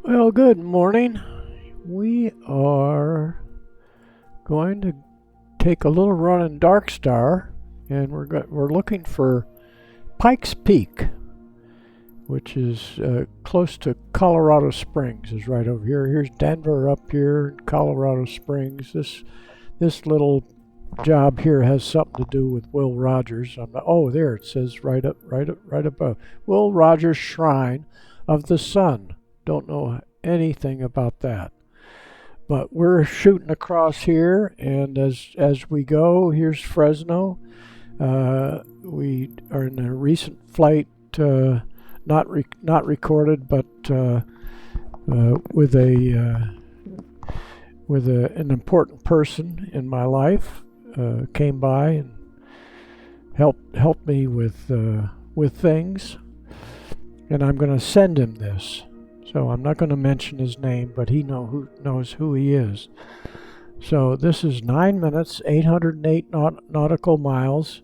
Well, good morning. We are going to take a little run in Darkstar, and we're looking for Pikes Peak, which is close to Colorado Springs. Is right over here. Here's Denver up here, Colorado Springs. This little job here has something to do with Will Rogers. Oh, there it says right above. Will Rogers Shrine of the Sun. Don't know anything about that, but we're shooting across here, and as we go, here's Fresno. We are in a recent flight, not recorded, but with an important person in my life came by and helped me with things, and I'm going to send him this. So I'm not going to mention his name, but he knows who he is. So this is 9 minutes, 808 nautical miles.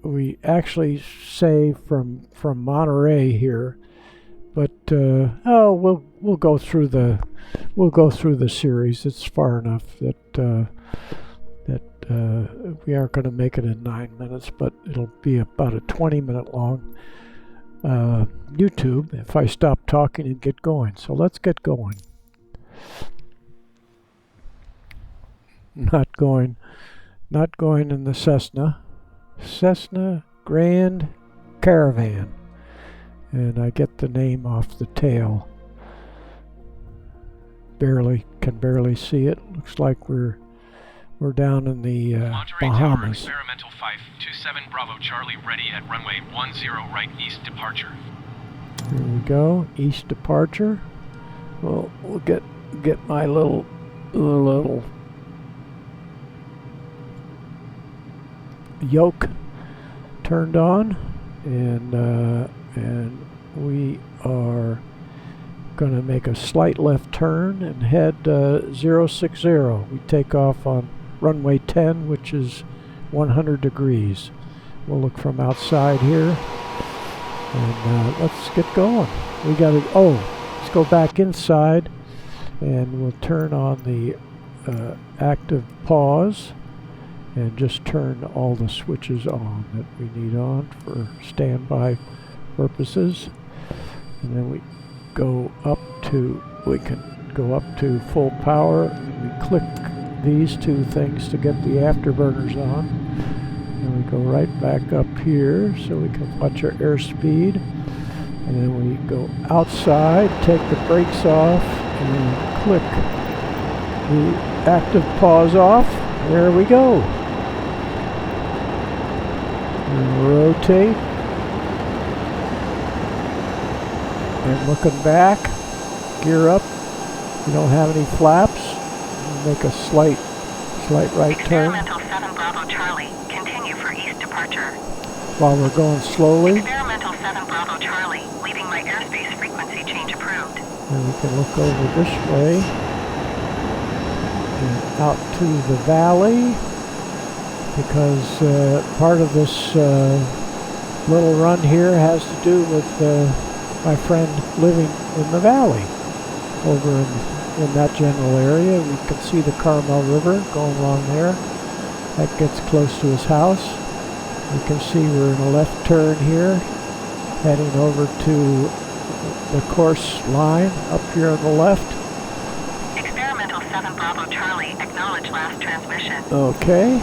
We actually say from Monterey here, but we'll go through the series. It's far enough that we aren't going to make it in 9 minutes, but it'll be about a 20-minute long YouTube if I stop talking and get going. So let's get going. Not going in the Cessna Grand Caravan, and I get the name off the tail. Can barely see it. Looks like we're down in the Monterey Bahamas. Tower, experimental 527 Bravo Charlie, ready at runway 10 right east departure. Here we go, east departure. Well, we'll get my little yoke turned on, and we are going to make a slight left turn and head 060. We take off on runway 10, which is 100 degrees. We'll look from outside here, and let's get going. Let's go back inside, and we'll turn on the active pause and just turn all the switches on that we need on for standby purposes. And then we can go up to full power, and we click these two things to get the afterburners on, and we go right back up here so we can watch our airspeed, and then we go outside, take the brakes off, and click the active pause off. There we go. And rotate, and looking back, gear up. We don't have any flaps. Make a slight right turn. Experimental 7 Bravo Charlie, continue for east departure. While we're going slowly. Experimental 7 Bravo Charlie, leaving my airspace frequency change approved. And we can look over this way and out to the valley, because part of this little run here has to do with my friend living in the valley over in that general area. We can see the Carmel River going along there. That gets close to his house. You can see we're in a left turn here, heading over to the course line up here on the left. Experimental 7 Bravo Charlie, acknowledge last transmission. Okay.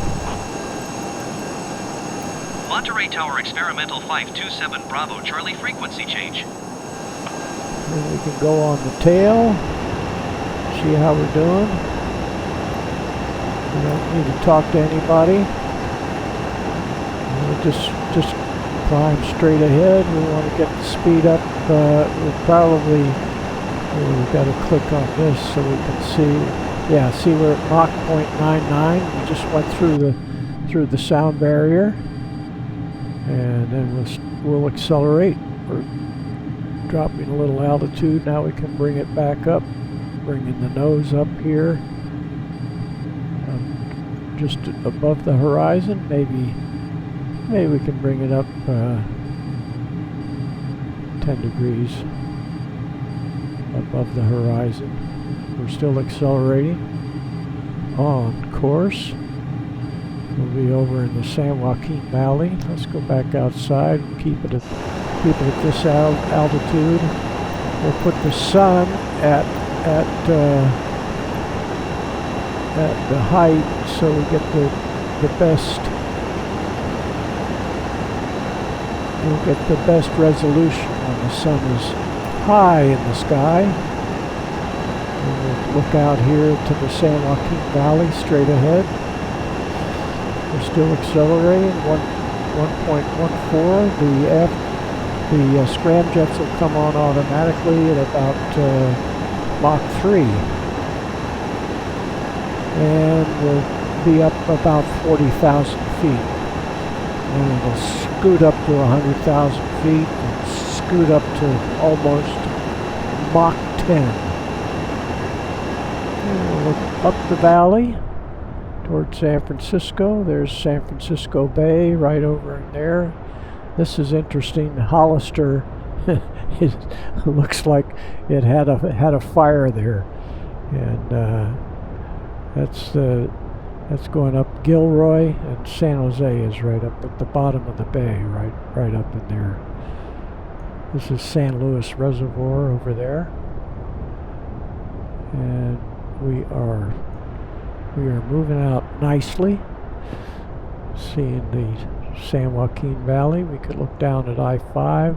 Monterey Tower, experimental 527 Bravo Charlie, frequency change. And we can go on the tail, see how we're doing. We don't need to talk to anybody. We'll just climb straight ahead. We want to get the speed up. We've got to click on this so we can see. Yeah, see we're at Mach 0.99. We just went through the sound barrier, and then we'll accelerate. We're dropping a little altitude. Now we can bring it back up, bringing the nose up here, just above the horizon. Maybe we can bring it up 10 degrees. above the horizon. We're still accelerating on course. We'll be over in the San Joaquin Valley. Let's go back outside and keep it at this altitude. We'll put the sun at the height so we get the best. We'll get the best resolution when the sun is high in the sky. And we'll look out here to the San Joaquin Valley straight ahead. We're still accelerating 1.14. The scramjets will come on automatically at about Mach 3. And we'll be up about 40,000 feet. And it'll scoot up to 100,000 feet and scoot up to almost Mach 10. And we'll look up the valley toward San Francisco. There's San Francisco Bay right over in there. This is interesting. Hollister, it looks like it had a fire there, and that's going up Gilroy, and San Jose is right up at the bottom of the bay, right up in there. This is San Luis Reservoir over there, and we are moving out nicely, seeing the San Joaquin Valley. We could look down at I-5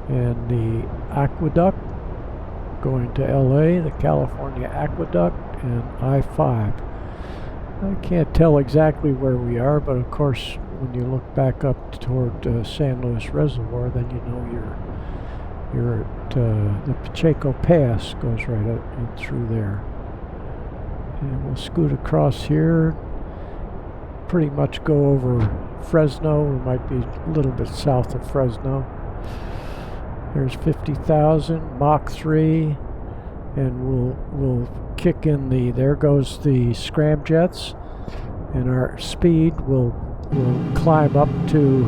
and the aqueduct going to LA, the California Aqueduct, and I-5. I can't tell exactly where we are, but of course when you look back up toward San Luis Reservoir, then you know you're at the Pacheco Pass goes right up and through there. And we'll scoot across here, pretty much go over Fresno. We might be a little bit south of Fresno. There's 50,000, Mach 3, and we'll kick in there goes the scramjets, and our speed will climb up to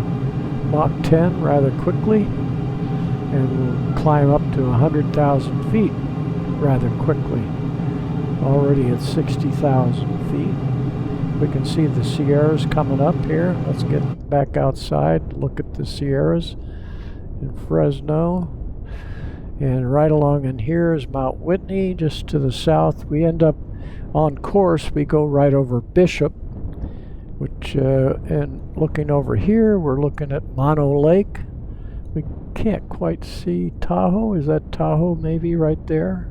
Mach 10 rather quickly, and we'll climb up to 100,000 feet rather quickly. Already at 60,000 feet. We can see the Sierras coming up here. Let's get back outside, look at the Sierras in Fresno. And right along in here is Mount Whitney, just to the south. We end up on course, we go right over Bishop, which, and looking over here, we're looking at Mono Lake. We can't quite see Tahoe. Is that Tahoe maybe right there?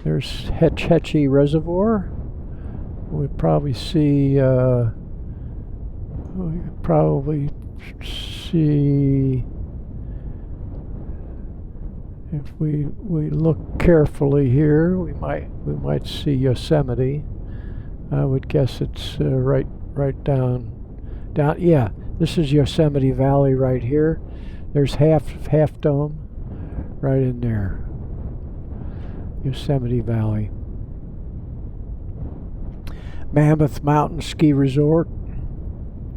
There's Hetch Hetchy Reservoir. We probably see, if we look carefully here, we might see Yosemite. I would guess it's right down. Yeah, this is Yosemite Valley right here. There's Half Dome right in there. Yosemite Valley. Mammoth Mountain Ski Resort.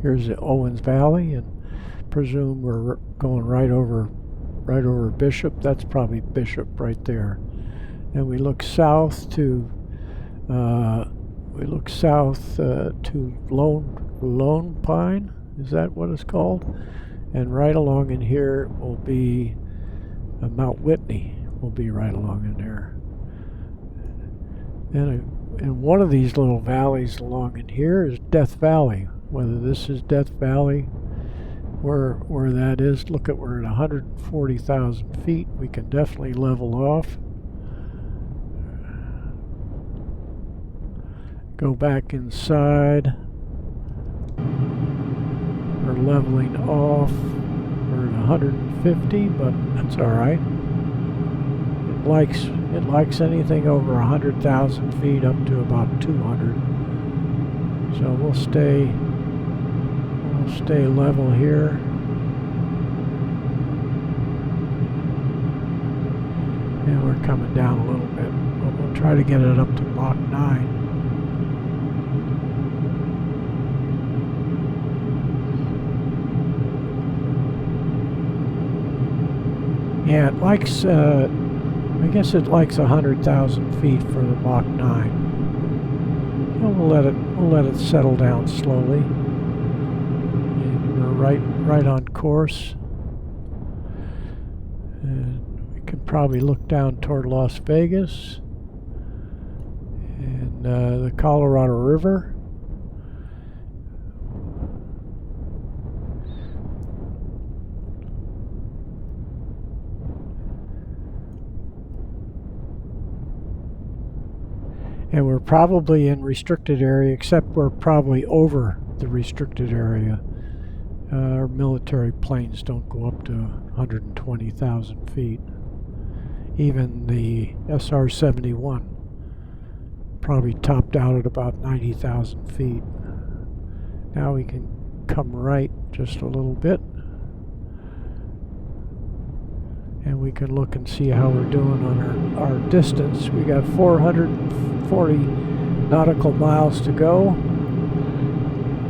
Here's the Owens Valley, and presume we're going right over Bishop. That's probably Bishop right there. And we look south to Lone Pine. Is that what it's called? And right along in here will be Mount Whitney. Will be right along in there. And one of these little valleys along in here is Death Valley. Whether this is Death Valley, where that is, look at, we're at 140,000 feet. We can definitely level off. Go back inside. We're leveling off. We're at 150, but that's all right. It likes anything over 100,000 feet up to about 200. So we'll stay level here. And we're coming down a little bit, but we'll try to get it up to Mach 9. Yeah, it likes, I guess it likes 100,000 feet for the Mach 9. Well, we'll let it settle down slowly. And we're right on course. And we can probably look down toward Las Vegas and the Colorado River. And we're probably in restricted area, except we're probably over the restricted area. Our military planes don't go up to 120,000 feet. Even the SR-71 probably topped out at about 90,000 feet. Now we can come right just a little bit. And we can look and see how we're doing on our distance. We got 440 nautical miles to go.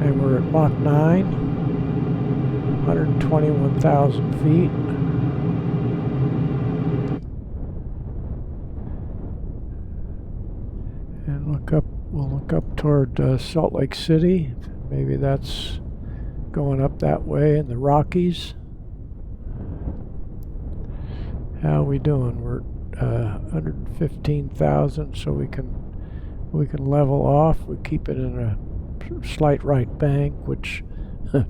And we're at Mach 9, 121,000 feet. And we'll look up toward Salt Lake City. Maybe that's going up that way in the Rockies. How are we doing? We're 115,000, so we can level off. We keep it in a slight right bank, which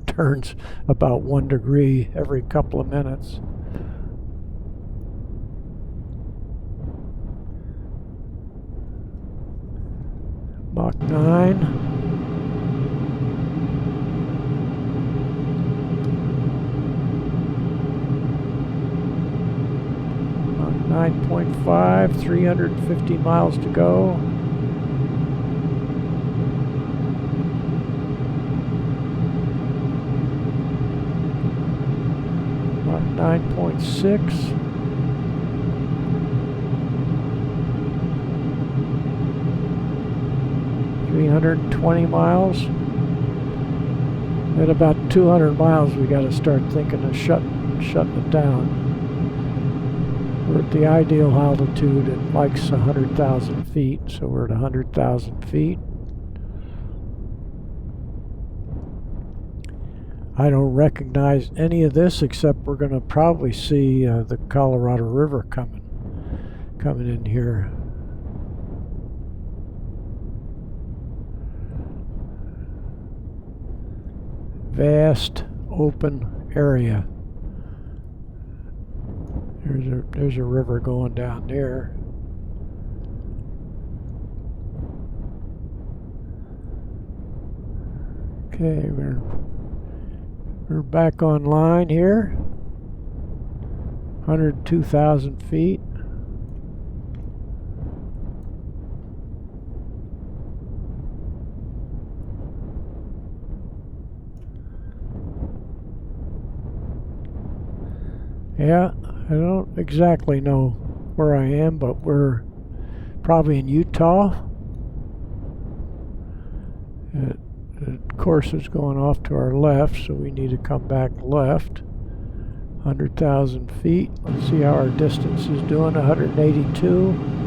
turns about 1 degree every couple of minutes. Mach 9. 9.5, 350 miles to go. Mach 9.6. $320 miles. At about 200 miles, we got to start thinking of shutting it down. We're at the ideal altitude. It likes 100,000 feet, so we're at 100,000 feet. I don't recognize any of this, except we're going to probably see the Colorado River coming in here. Vast open area. There's a river going down there. Okay, we're back online here. 102,000 feet. Yeah, I don't exactly know where I am, but we're probably in Utah. The course is going off to our left, so we need to come back left. 100,000 feet. Let's see how our distance is doing. 182.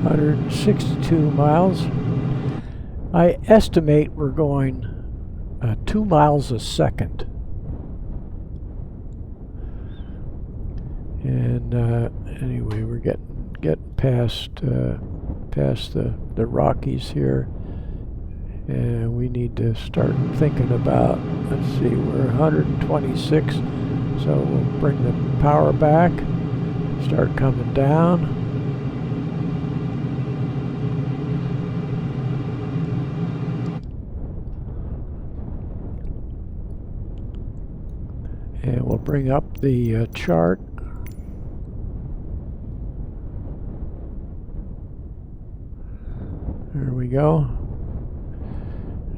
$162 miles. I estimate we're going 2 miles a second. And anyway, we're getting past the Rockies here, and we need to start thinking about. Let's see, we're 126, so we'll bring the power back, start coming down. And we'll bring up the chart. There we go.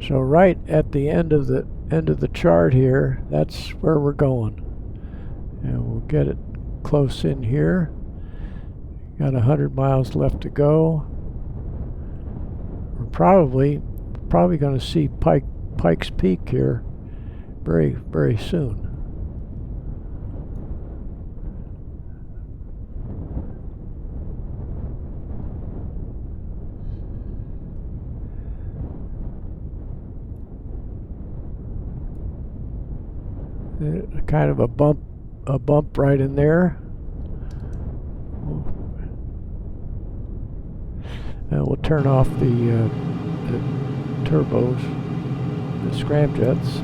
So right at the end of the chart here, that's where we're going. And we'll get it close in here. Got 100 miles left to go. probably going to see Pikes Peak here very, very soon. Kind of a bump right in there. And we'll turn off the turbos, the scramjets.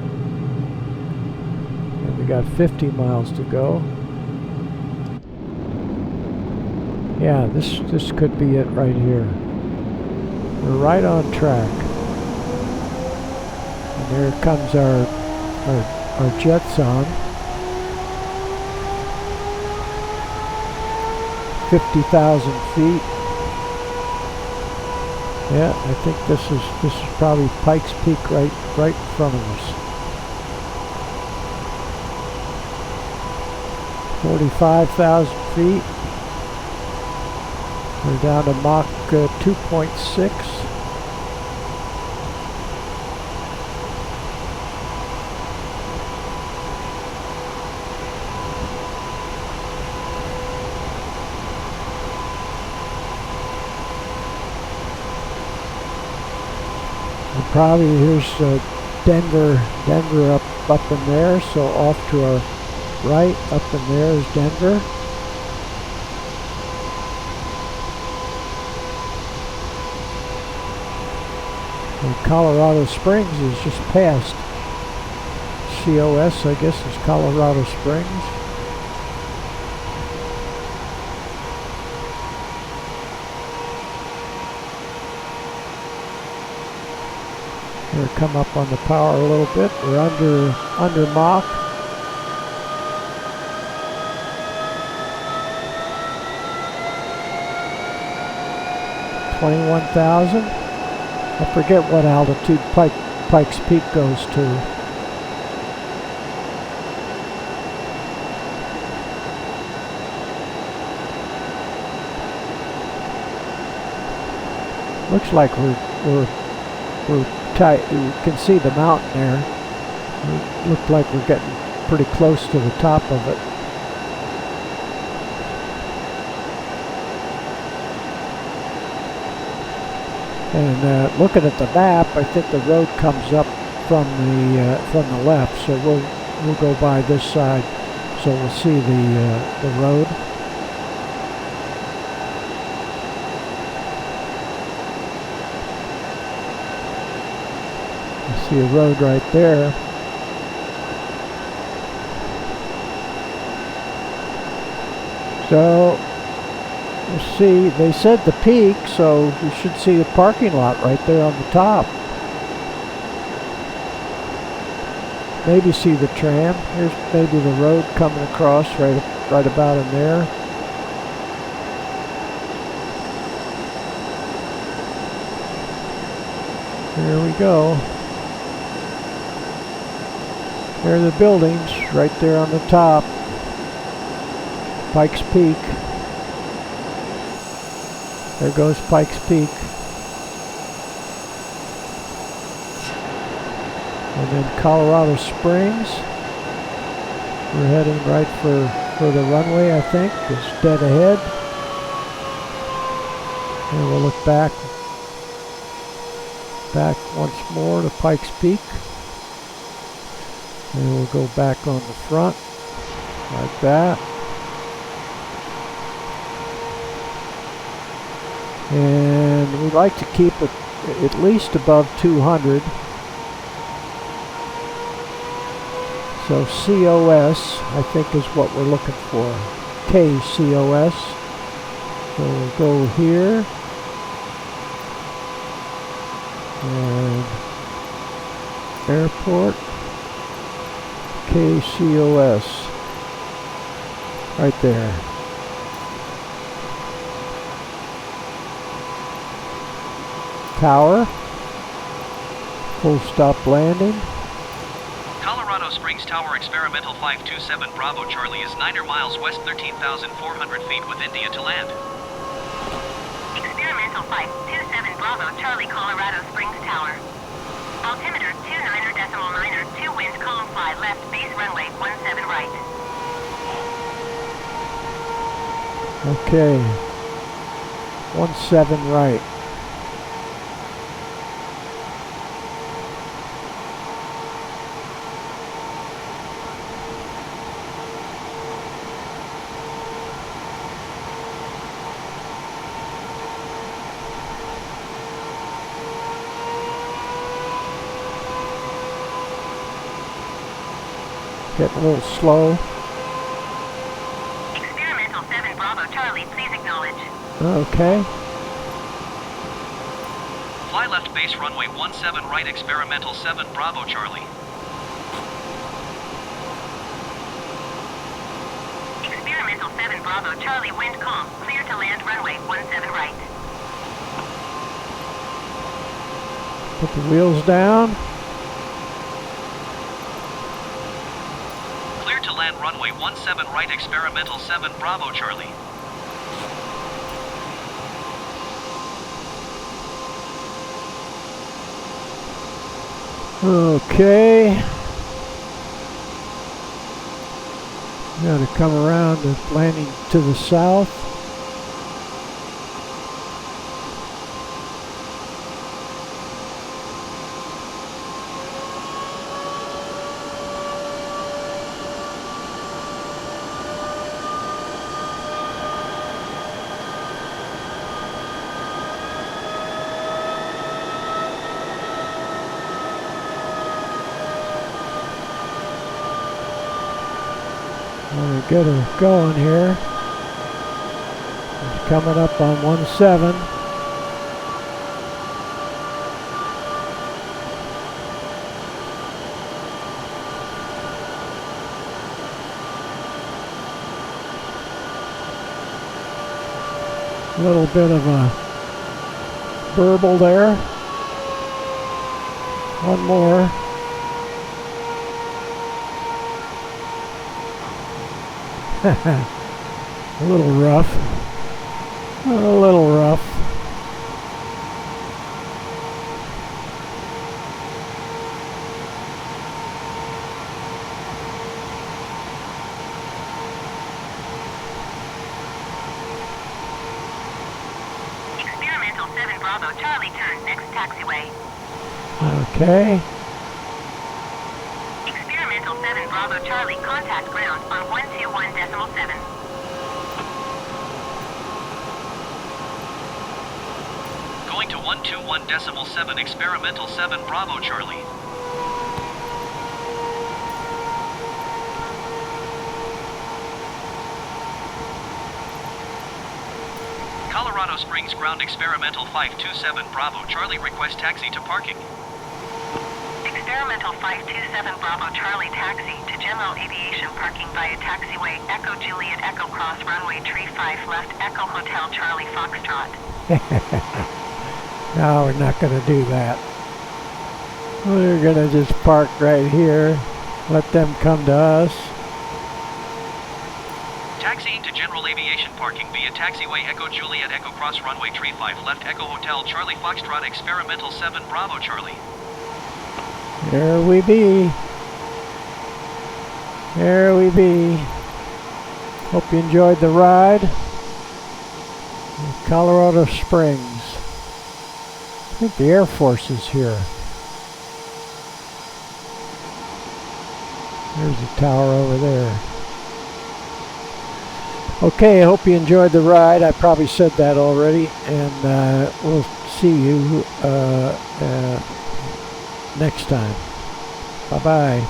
And we got 50 miles to go. Yeah, this could be it right here. We're right on track. And there comes our jets on. 50,000 feet. Yeah, I think this is probably Pikes Peak right in front of us. 45,000 feet. We're down to Mach 2.6. Probably here's Denver up in there, so off to our right up in there is Denver. And Colorado Springs is just past. COS, I guess, is Colorado Springs. We're come up on the power a little bit. We're under Mach. $21,000. I forget what altitude Pikes Peak goes to. Looks like we're tight. You can see the mountain there. It looks like we're getting pretty close to the top of it. And looking at the map, I think the road comes up from the left, so we'll go by this side, so we'll see the road. See a road right there. So we'll see. They said the peak, so we should see the parking lot right there on the top. Maybe see the tram. Here's maybe the road coming across right about in there. There we go. There are the buildings right there on the top. Pikes Peak. There goes Pikes Peak. And then Colorado Springs. We're heading right for the runway, I think. It's dead ahead. And we'll look back once more to Pikes Peak. And we'll go back on the front, like that. And we like to keep it at least above 200. So COS, I think, is what we're looking for. KCOS. So we'll go here. And airport. KCOS. Right there. Tower. Full stop landing. Colorado Springs Tower Experimental 527 Bravo Charlie is 9 miles west, 13,400 feet with India to land. Experimental 527 Bravo Charlie, Colorado Okay. 17 right. Getting a little slow. Experimental 7 Bravo Charlie, please acknowledge. Okay. Fly left base runway 17 right experimental 7 Bravo Charlie. Experimental 7 Bravo Charlie, wind calm, clear to land runway 17 right. Put the wheels down. Clear to land runway 17 right experimental 7 Bravo Charlie. Okay. Got to come around to landing to the south. We'll get her going here. It's coming up on 17. A little bit of a burble there. One more. A little rough. A little rough. Experimental 7 Bravo Charlie, turn next taxiway. Okay. Experimental 7 Bravo Charlie, contact ground on 121.7. Going to 121.7 experimental 7 Bravo Charlie. Colorado Springs ground experimental 527 Bravo Charlie, request taxi to parking. Experimental 527 Bravo Charlie, taxi to general aviation parking via taxiway Echo Juliet Echo Cross runway 35 left Echo Hotel Charlie Foxtrot. No, we're not going to do that. We're going to just park right here. Let them come to us. Taxiing to general aviation parking via taxiway Echo Juliet Echo Cross runway 35 left Echo Hotel Charlie Foxtrot experimental 7 Bravo Charlie. There we be. There we be. Hope you enjoyed the ride. Colorado Springs. I think the Air Force is here. There's a tower over there. Okay, I hope you enjoyed the ride. I probably said that already. And we'll see you next time. Bye-bye.